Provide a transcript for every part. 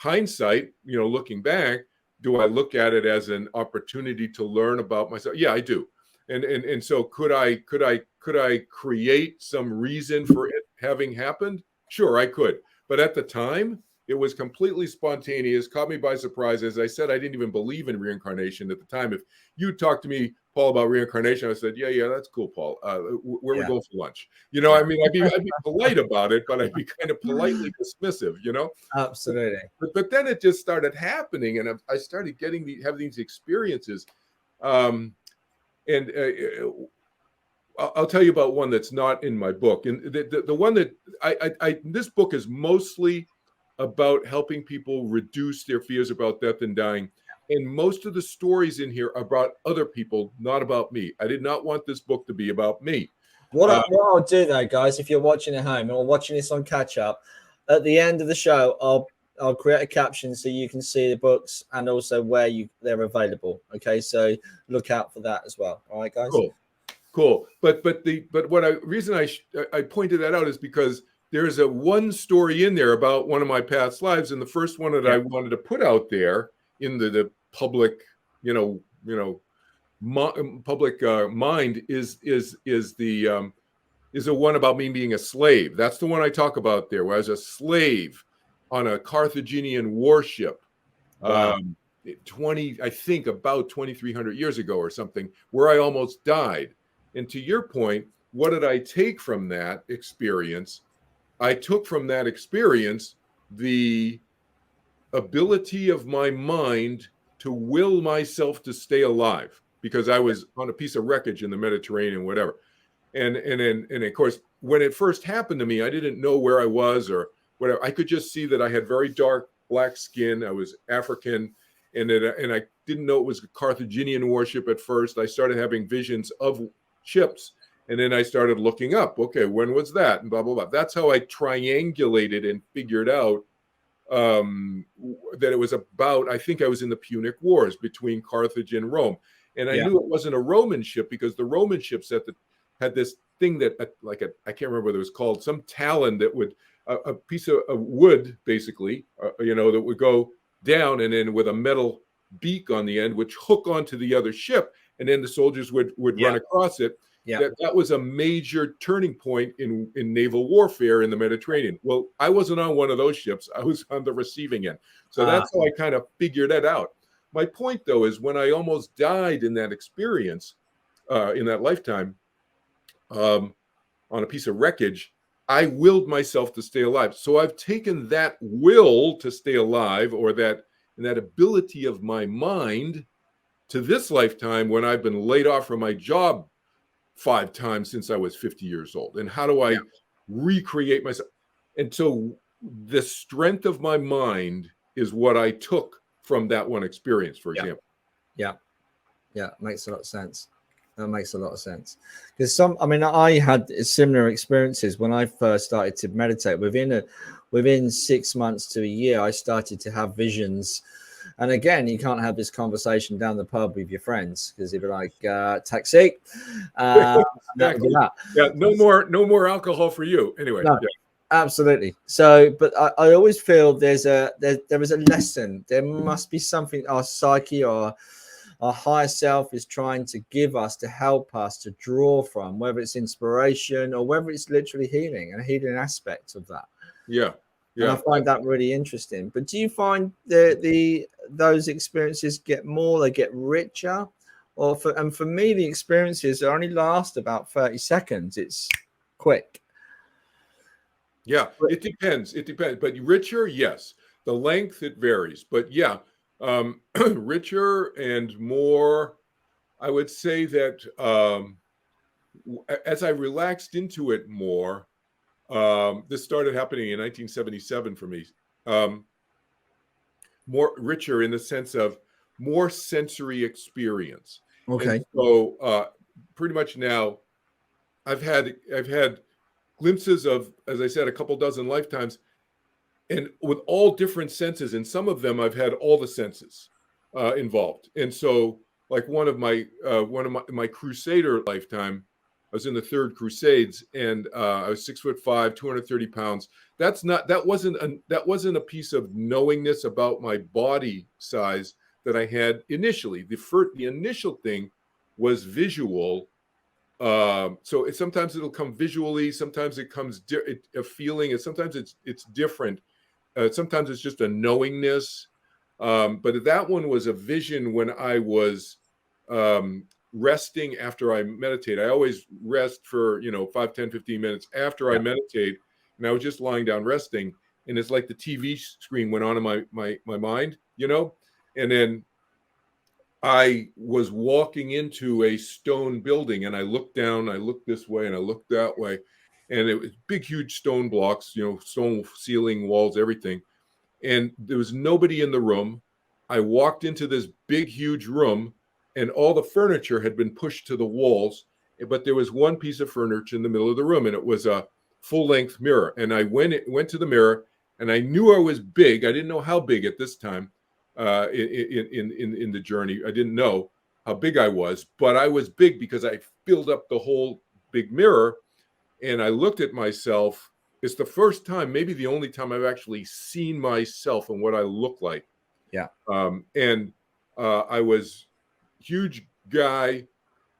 hindsight, looking back, do I look at it as an opportunity to learn about myself? Yeah, I do. And so could I create some reason for it having happened? Sure, I could. But at the time, it was completely spontaneous, caught me by surprise. As I said, I didn't even believe in reincarnation at the time. If you talked to me, Paul, about reincarnation, I said, yeah, that's cool, Paul. Where we go for lunch? I mean, I'd be polite about it, but I'd be kind of politely dismissive, Absolutely. But then it just started happening, and I started having these experiences. And I'll tell you about one that's not in my book. And the one that this book is mostly about helping people reduce their fears about death and dying. And most of the stories in here are about other people, not about me. I did not want this book to be about me. What I'll do though, guys, if you're watching at home or watching this on catch up, at the end of the show, I'll create a caption so you can see the books and also where they're available. Okay, so look out for that as well. All right, guys. Cool. But reason I pointed that out is because there's one story in there about one of my past lives, and the first one that I wanted to put out there in the public, public mind is the one about me being a slave. That's the one I talk about there, where I was a slave on a Carthaginian warship, Wow. I think about 2,300 years ago or something, where I almost died. And to your point, what did I take from that experience? I took from that experience the ability of my mind to will myself to stay alive, because I was on a piece of wreckage in the Mediterranean, whatever. And of course, when it first happened to me, I didn't know where I was or whatever. I could just see that I had very dark black skin. I was African, and I didn't know it was a Carthaginian warship at first. I started having visions of ships, and then I started looking up. Okay, when was that? And blah blah blah. That's how I triangulated and figured out that it was about. I think I was in the Punic Wars between Carthage and Rome, and I knew it wasn't a Roman ship because the Roman ships had this thing that I can't remember what it was called, some talon that would a piece of wood basically, that would go down and then with a metal beak on the end, which hook onto the other ship, and then the soldiers would run across it. Yeah. That was a major turning point in naval warfare in the Mediterranean. Well, I wasn't on one of those ships. I was on the receiving end. So that's how I kind of figured that out. My point, though, is when I almost died in that experience, in that lifetime, on a piece of wreckage, I willed myself to stay alive. So I've taken that will to stay alive, or that ability of my mind, to this lifetime when I've been laid off from my job 5 times since I was 50 years old. And how do I recreate myself? And so the strength of my mind is what I took from that one experience, for example. Yeah. Makes a lot of sense. That makes a lot of sense. Because I had similar experiences when I first started to meditate. Within 6 months to a year, I started to have visions. And again, you can't have this conversation down the pub with your friends because you'd be like, taxi. Exactly. Yeah, no more alcohol for you. Anyway. No, absolutely. So, but I always feel there is a lesson. There must be something our psyche or our higher self is trying to give us to help us to draw from, whether it's inspiration or whether it's literally healing and a healing aspect of that. Yeah. And I find that really interesting. But do you find those experiences they get richer? And for me, the experiences only last about 30 seconds. It's quick. Yeah, it depends. But richer, yes. The length, it varies. But yeah, richer and more. I would say that as I relaxed into it more, this started happening in 1977 for me. More richer in the sense of more sensory experience. Okay. And so pretty much now, I've had glimpses of, as I said, a couple dozen lifetimes, and with all different senses. And some of them I've had all the senses involved. And so, like one of my Crusader lifetime, was in the Third Crusades, and I was 6'5", 230 pounds. That wasn't a piece of knowingness about my body size that I had initially. The initial thing was visual. So sometimes it'll come visually, sometimes it comes a feeling, and sometimes it's different. Sometimes it's just a knowingness. But that one was a vision when I was resting after I meditate. I always rest for 5, 10, 15 minutes after I meditate, and I was just lying down resting, and it's like the TV screen went on in my mind, and then I was walking into a stone building, and I looked down, I looked this way, and I looked that way, and it was big, huge stone blocks, stone ceiling, walls, everything. And there was nobody in the room. I walked into this big, huge room, and all the furniture had been pushed to the walls, but there was one piece of furniture in the middle of the room, and it was a full-length mirror. And I went to the mirror, and I knew I was big. I didn't know how big at this time in the journey. I didn't know how big I was, but I was big because I filled up the whole big mirror, and I looked at myself. It's the first time, maybe the only time, I've actually seen myself and what I look like. Yeah. I was huge guy,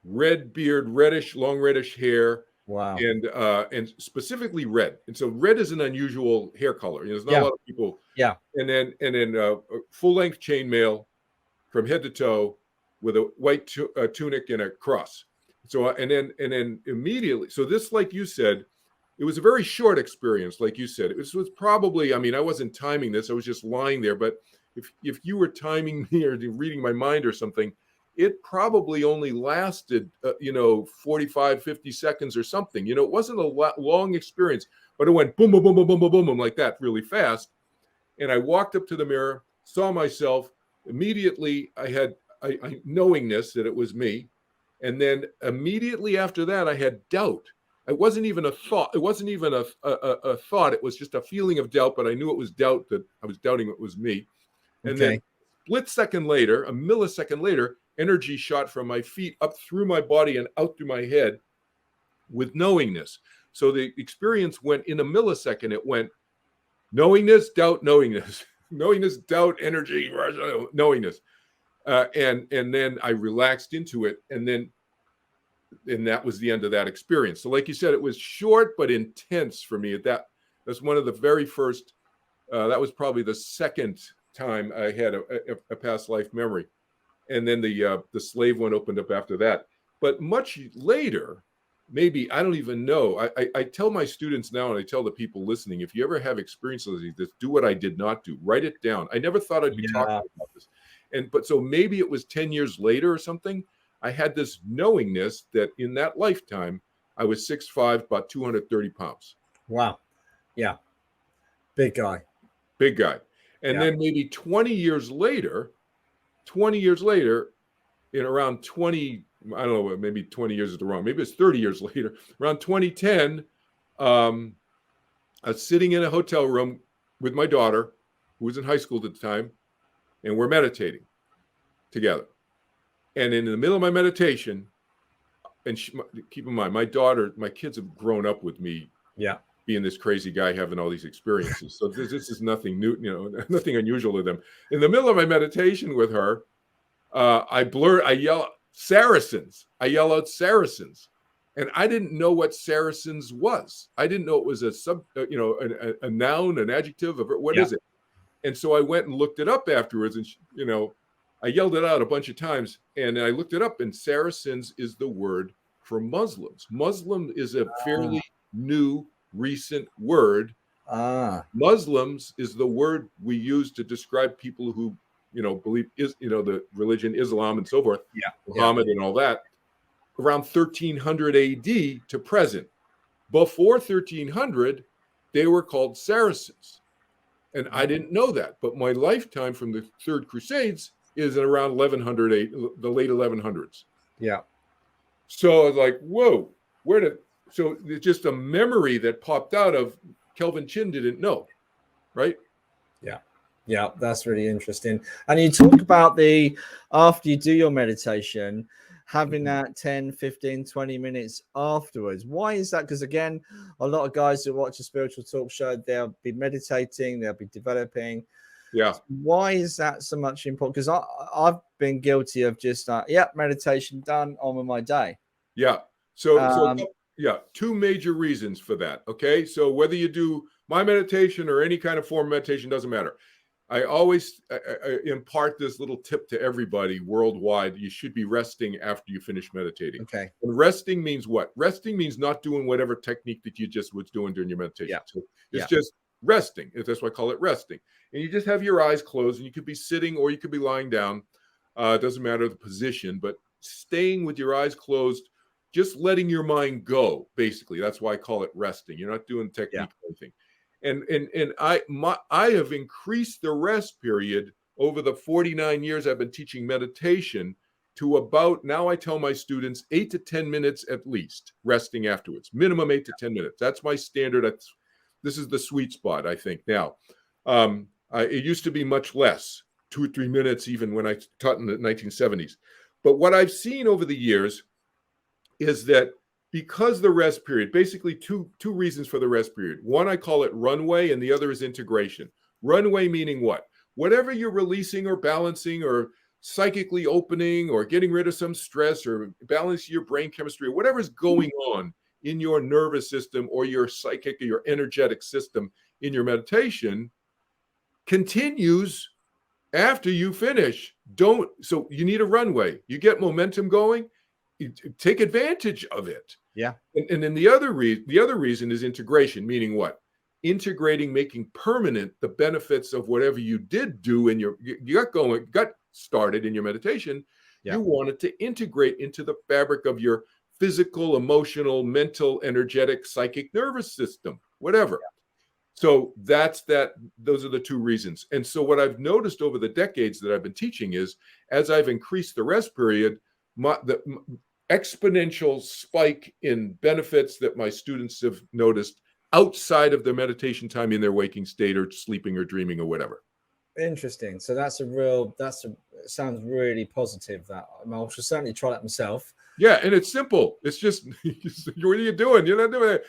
red beard, long reddish hair. Wow. And specifically red. And so red is an unusual hair color. There's not a lot of people. Yeah. And then a full-length chainmail from head to toe with a white tunic and a cross. So and then immediately. So this, like you said, it was a very short experience, like you said. It was probably, I wasn't timing this. I was just lying there. But if you were timing me or reading my mind or something, it probably only lasted, 45, 50 seconds or something. It wasn't a long experience, but it went boom, boom, boom, boom, boom, boom, boom, boom, like that really fast. And I walked up to the mirror, saw myself. Immediately, I had knowingness that it was me. And then immediately after that, I had doubt. It wasn't even a thought. It wasn't even a thought. It was just a feeling of doubt, but I knew it was doubt, that I was doubting it was me. And then a millisecond later, energy shot from my feet up through my body and out through my head with knowingness. So the experience went in a millisecond. It went knowingness, doubt, knowingness, knowingness, doubt, energy, knowingness. And then I relaxed into it. And that was the end of that experience. So like you said, it was short but intense for me. That's one of the very first, that was probably the second time I had a past life memory. And then the slave one opened up after that. But much later, maybe, I don't even know. I tell my students now, and I tell the people listening, if you ever have experiences like this, do what I did not do. Write it down. I never thought I'd be talking about this. But so maybe it was 10 years later or something. I had this knowingness that in that lifetime, I was 6'5", about 230 pounds. Wow. Yeah. Big guy. Big guy. And then maybe 20 years later, in around 20, I don't know, maybe 20 years is the wrong, maybe it's 30 years later, around 2010, I was sitting in a hotel room with my daughter, who was in high school at the time, and we're meditating together. And in the middle of my meditation, and keep in mind, my kids have grown up with me. Yeah. Being this crazy guy having all these experiences. So this is nothing new, nothing unusual to them. In the middle of my meditation with her, I yell Saracens. I yell out Saracens. And I didn't know what Saracens was. I didn't know it was a noun, an adjective, what is it? And so I went and looked it up afterwards, and I yelled it out a bunch of times, and I looked it up, and Saracens is the word for Muslims. Muslim is a fairly new, recent word. Muslims is the word we use to describe people who, believe the religion Islam and so forth, Muhammad and all that, around 1300 AD to present. Before 1300, they were called Saracens. And I didn't know that, but my lifetime from the Third Crusades is around 1100, the late 1100s. Yeah. So I was like, whoa, so it's just a memory that popped out of Kelvin Chin didn't know, right? Yeah. Yeah, that's really interesting. And you talk about after you do your meditation, having that 10, 15, 20 minutes afterwards. Why is that? Because again, a lot of guys that watch a spiritual talk show, they'll be meditating, they'll be developing. Yeah. Why is that so much important? Because I've been guilty of just meditation done, on with my day. Yeah. So yeah, two major reasons for that. Okay. So whether you do my meditation or any kind of form of meditation, doesn't matter. I always impart this little tip to everybody worldwide. You should be resting after you finish meditating. Okay. And resting means what? Resting means not doing whatever technique that you just was doing during your meditation. Yeah. So it's just resting. That's why I call it resting. And you just have your eyes closed, and you could be sitting or you could be lying down. It doesn't matter the position, but staying with your eyes closed, just letting your mind go, basically. That's why I call it resting. You're not doing technique or anything. And I have increased the rest period over the 49 years I've been teaching meditation to about, now I tell my students, 8 to 10 minutes at least, resting afterwards. Minimum 8 to 10 minutes. That's my standard. This is the sweet spot, I think. Now, it used to be much less, 2 or 3 minutes, even when I taught in the 1970s. But what I've seen over the years is that because the rest period, basically two reasons for the rest period. One, I call it runway, and the other is integration. Runway meaning what? Whatever you're releasing or balancing or psychically opening or getting rid of some stress or balancing your brain chemistry or whatever's going on in your nervous system or your psychic or your energetic system in your meditation continues after you finish. So you need a runway. You get momentum going, you take advantage of it. Yeah. And then the other reason is integration, meaning what? Integrating, making permanent the benefits of whatever you did do in you got started in your meditation. Yeah. You wanted to integrate into the fabric of your physical, emotional, mental, energetic, psychic, nervous system, whatever. Yeah. So those are the two reasons. And so what I've noticed over the decades that I've been teaching is, as I've increased the rest period, the exponential spike in benefits that my students have noticed outside of their meditation time in their waking state or sleeping or dreaming or whatever. Interesting. So it sounds really positive. That I should certainly try that myself. Yeah, and it's simple. It's just, what are you doing? You're not doing it.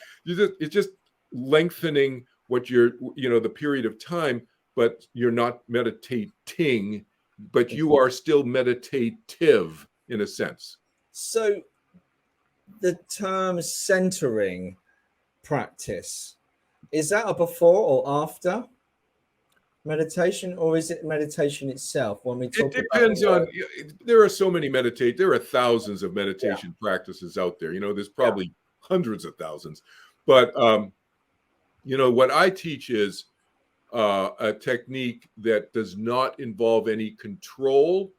It's just lengthening the period of time, but you're not meditating, but you are still meditative in a sense. So the term centering practice, is that a before or after meditation, or is it meditation itself? When we talk, it depends on. There are so many there are thousands of meditation practices out there. There's probably hundreds of thousands, but what I teach is a technique that does not involve any control.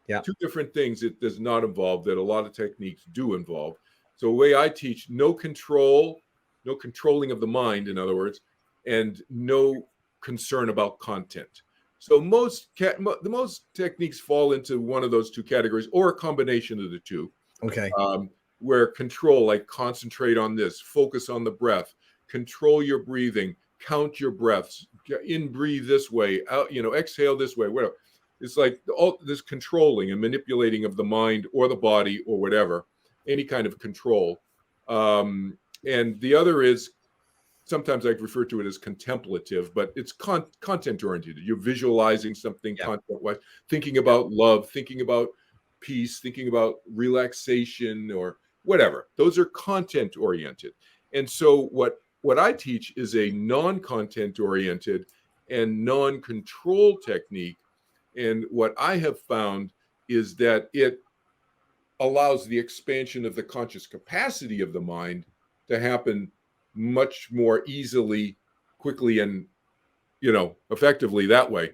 Yeah. Two different things it does not involve that a lot of techniques do involve. So the way I teach, no controlling of the mind, in other words, and no concern about content. So most techniques fall into one of those two categories or a combination of the two. Okay. Where control, like concentrate on this, focus on the breath, control your breathing, count your breaths, in breathe this way, out, exhale this way, whatever. It's like all this controlling and manipulating of the mind or the body or whatever, any kind of control. And the other is, sometimes I refer to it as contemplative, but it's content oriented. You're visualizing something content-wise, thinking about love, thinking about peace, thinking about relaxation or whatever. Those are content oriented. And so what I teach is a non-content oriented and non-control technique. And what I have found is that it allows the expansion of the conscious capacity of the mind to happen much more easily, quickly, and effectively that way.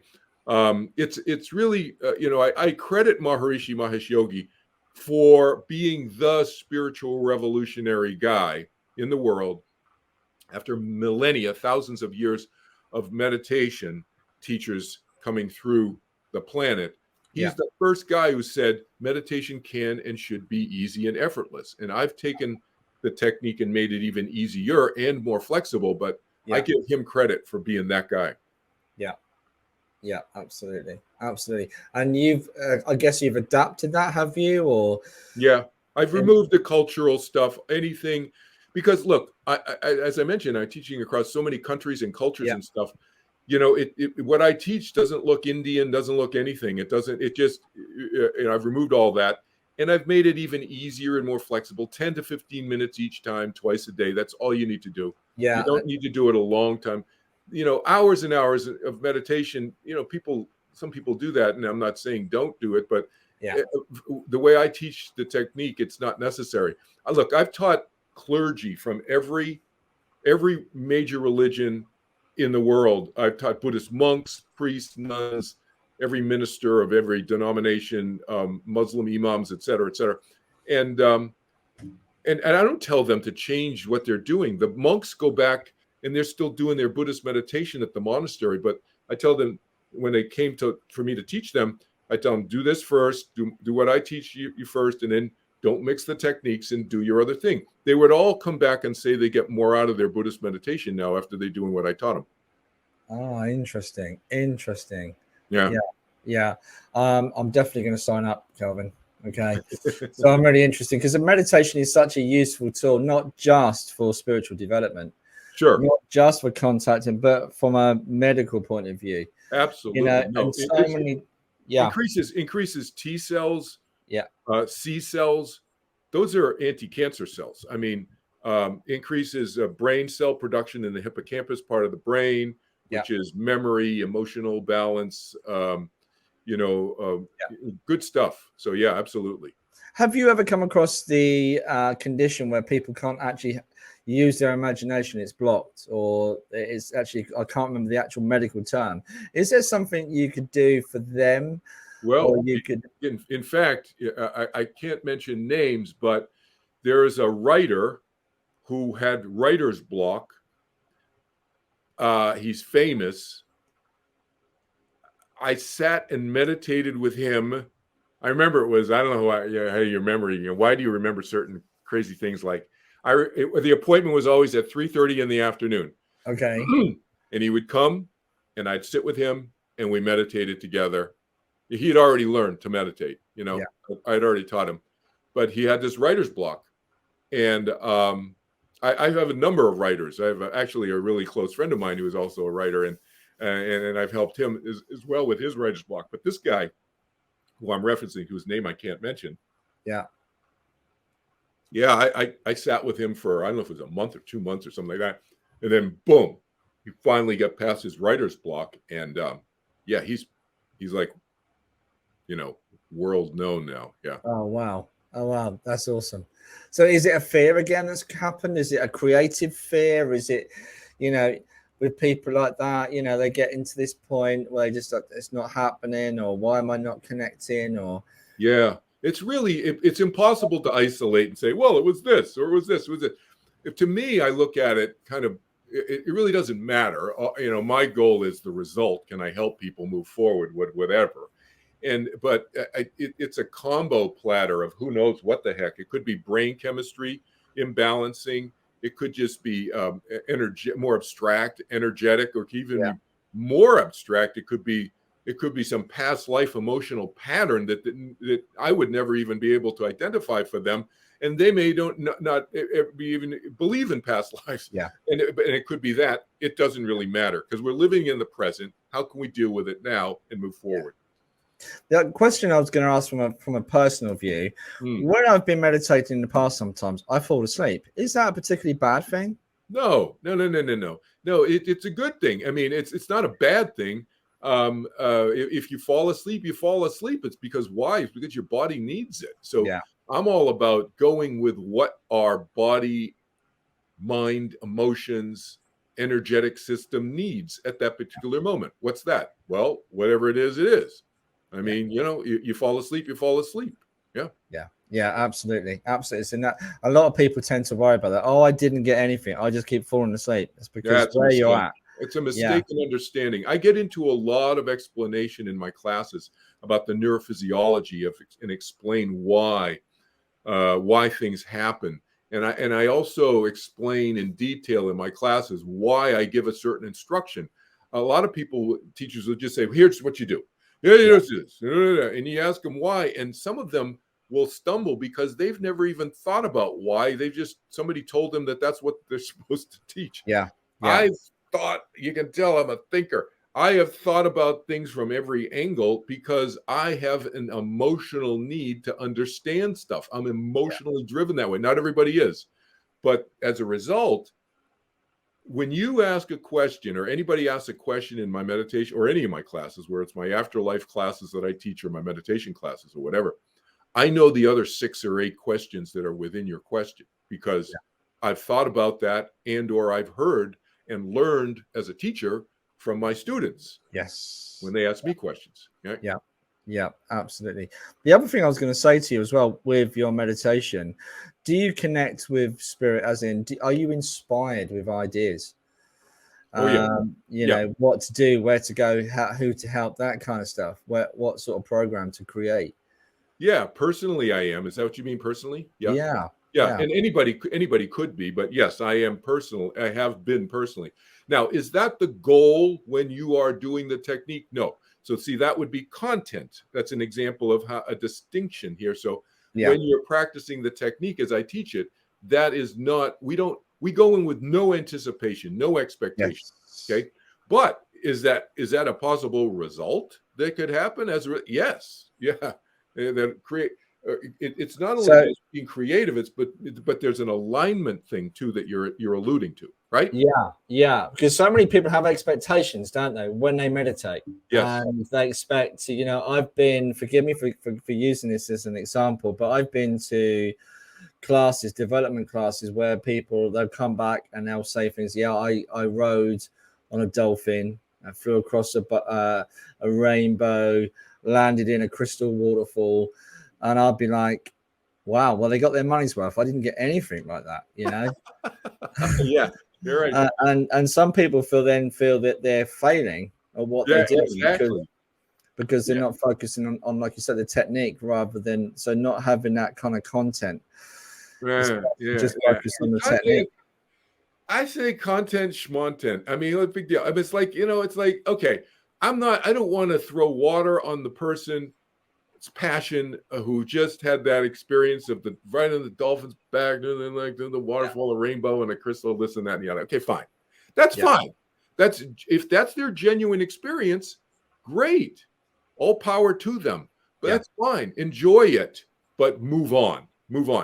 It's really I credit Maharishi Mahesh Yogi for being the spiritual revolutionary guy in the world after millennia, thousands of years of meditation teachers coming through the planet. He's the first guy who said meditation can and should be easy and effortless. And I've taken the technique and made it even easier and more flexible, but I give him credit for being that guy. Yeah. Yeah, absolutely, absolutely. And you've, I guess you've adapted that, have you? Or Yeah, I've in, removed the cultural stuff, anything, because look, as I mentioned, I'm teaching across so many countries and cultures yeah, and stuff. You know, what I teach doesn't look Indian, doesn't look anything. It doesn't. It just, I've removed all that, and I've made it even easier and more flexible. 10 to 15 minutes each time, twice a day. That's all you need to do. You yeah, don't need to do it a long time. You know, hours and hours of meditation. You know, some people do that, and I'm not saying don't do it, but yeah. uh, the way I teach the technique, it's not necessary. Look, I've taught clergy from every major religion in the world. I've taught Buddhist monks, priests, nuns, every minister of every denomination, Muslim imams, et cetera, et cetera. And and I don't tell them to change what they're doing. The monks go back and they're still doing their Buddhist meditation at the monastery. But I tell them when they came to for me to teach them, I tell them do this first, do what I teach you first, and then don't mix the techniques and do your other thing. They would all come back and say they get more out of their Buddhist meditation now after they're doing what I taught them. Oh, interesting, interesting. Yeah. Yeah, yeah. I'm definitely going to sign up, Kelvin. Okay, so I'm really interested because meditation is such a useful tool, not just for spiritual development, Sure. not just for contacting, but from a medical point of view. You know, Absolutely. and No, so many. Yeah, increases T cells, yeah, C cells. Those are anti-cancer cells. I mean, increases brain cell production in the hippocampus part of the brain, yeah, which is memory, emotional balance. You know, yeah. good stuff. So yeah, absolutely. Have you ever come across the condition where people can't actually use their imagination? It's blocked, or it's actually, I can't remember the actual medical term. Is there something you could do for them, or Well, you could? in fact, I can't mention names, but there is a writer who had writer's block. He's famous. I sat and meditated with him. I remember it was, I don't know how you remember, why do you remember certain crazy things like the appointment was always at 3:30 in the afternoon. Okay. And he would come and I'd sit with him and we meditated together. He had already learned to meditate, Yeah. I'd already taught him, but he had this writer's block. And I have a number of writers. I have actually a really close friend of mine who is also a writer, and I've helped him as well with his writer's block. But this guy, who I'm referencing, whose name I can't mention, Yeah. yeah, I sat with him for I don't know if it was a month or 2 months or something like that, and then boom, he finally got past his writer's block, and yeah, he's like world known now. Yeah. Oh wow. Oh wow. That's awesome. So is it a fear again that's happened? Is it a creative fear? Is it, you know, with people like that, they get into this point where they just like, it's not happening, or why am I not connecting, or Yeah, it's really it's impossible to isolate and say, well, it was this or it was this. It was it. If to me, I look at it kind of. It really doesn't matter. My goal is the result. Can I help people move forward with whatever? But it's a combo platter of who knows what the heck. It could be brain chemistry imbalancing. It could just be energy, more abstract, energetic, or even yeah, be more abstract. It could be some past life emotional pattern that I would never even be able to identify for them, and they may not be even believe in past lives. yeah. And it could be that it doesn't really matter because we're living in the present. How can we deal with it now and move forward? The question I was going to ask from a personal view, Hmm. when I've been meditating in the past, sometimes I fall asleep. Is that a particularly bad thing? No. No, it's a good thing. I mean, it's not a bad thing. If you fall asleep, you fall asleep. It's because why? It's because your body needs it. So Yeah, I'm all about going with what our body, mind, emotions, energetic system needs at that particular moment. What's that? Well, whatever it is, it is. I yeah, mean, you fall asleep, you fall asleep. Yeah. yeah, yeah. Absolutely, absolutely. And that a lot of people tend to worry about that. Oh, I didn't get anything. I just keep falling asleep. It's Yeah, because it's a where you're mistake. at. It's a Yeah, mistaken understanding. I get into a lot of explanation in my classes about the neurophysiology of and explain why things happen. And I also explain in detail in my classes why I give a certain instruction. a lot of people, teachers will just say, here's what you do. Here's this. And you ask them why. And some of them will stumble because they've never even thought about why. Somebody told them that that's what they're supposed to teach. Yeah. I've thought, you can tell I'm a thinker. I have thought about things from every angle because I have an emotional need to understand stuff. I'm emotionally driven that way. Not everybody is. But as a result, when you ask a question, or anybody asks a question in my meditation or any of my classes, where it's my afterlife classes that I teach or my meditation classes or whatever, I know the other 6 or 8 questions that are within your question because I've thought about that or I've heard and learned as a teacher from my students. Yes. When they ask me questions. Yeah, absolutely. The other thing I was going to say to you as well with your meditation, do you connect with spirit, as in, are you inspired with ideas? You know, what to do, where to go, who to help, that kind of stuff. What sort of program to create? Yeah, personally, I am. Is that what you mean, personally? Yeah. And anybody could be, but yes, I am personal. I have been personally. Now, is that the goal when you are doing the technique? No. So see, that would be content. That's an example of a distinction here. So when you're practicing the technique as I teach it, that is not, we go in with no anticipation, no expectation. Okay. But is that a possible result that could happen yes. Yeah. That create, it's not only just being creative, but there's an alignment thing too that you're alluding to, right? Yeah, because so many people have expectations, don't they, when they meditate? Yes. And they expect to, I've been, forgive me for using this as an example, but I've been to classes, development classes, where they'll come back and they'll say things. I rode on a dolphin, I flew across a rainbow, landed in a crystal waterfall. And I'd be like, wow, well, they got their money's worth. I didn't get anything like that, Yeah, you're right. And some people feel that they're failing at what they're doing because they're not focusing on, like you said, the technique, rather than not having that kind of content. Just focus on the technique. I say content schmontent. I mean, it's a big deal. I mean, it's like, okay, I don't want to throw water on the person's passion who just had that experience of right on the dolphin's back, and then like the waterfall, a rainbow, and a crystal, this and that and the other. Okay, fine. That's fine. If that's their genuine experience, great. All power to them. But that's fine. Enjoy it, but move on.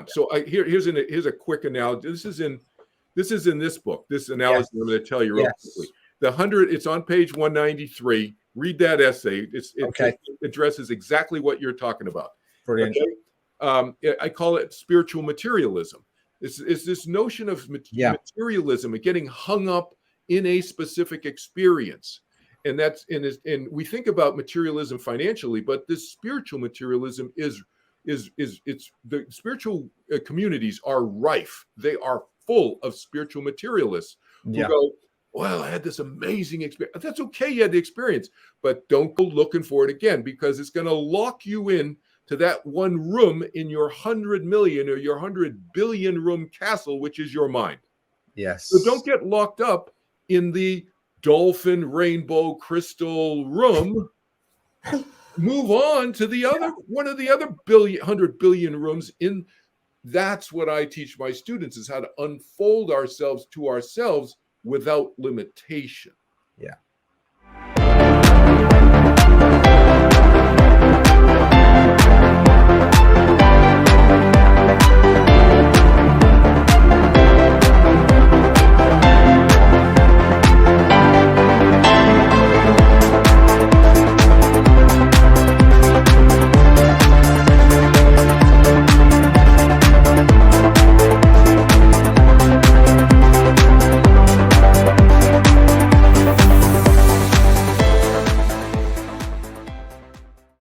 So here's a quick analogy. This is in this book. This analogy I'm going to tell you real quickly. It's on page 193. Read that essay. It addresses exactly what you're talking about. Brilliant. Okay? I call it spiritual materialism. It's this notion of materialism and getting hung up in a specific experience. And we think about materialism financially, but this spiritual materialism is the spiritual communities are rife. They are full of spiritual materialists who go, well, I had this amazing experience. That's okay, you had the experience, but don't go looking for it again, because it's going to lock you in to that one room in your 100 million or your 100 billion room castle, which is your mind. Yes. So don't get locked up in the dolphin, rainbow, crystal room. Move on to the other one of the other 100 billion rooms. That's what I teach my students, is how to unfold ourselves to ourselves without limitation.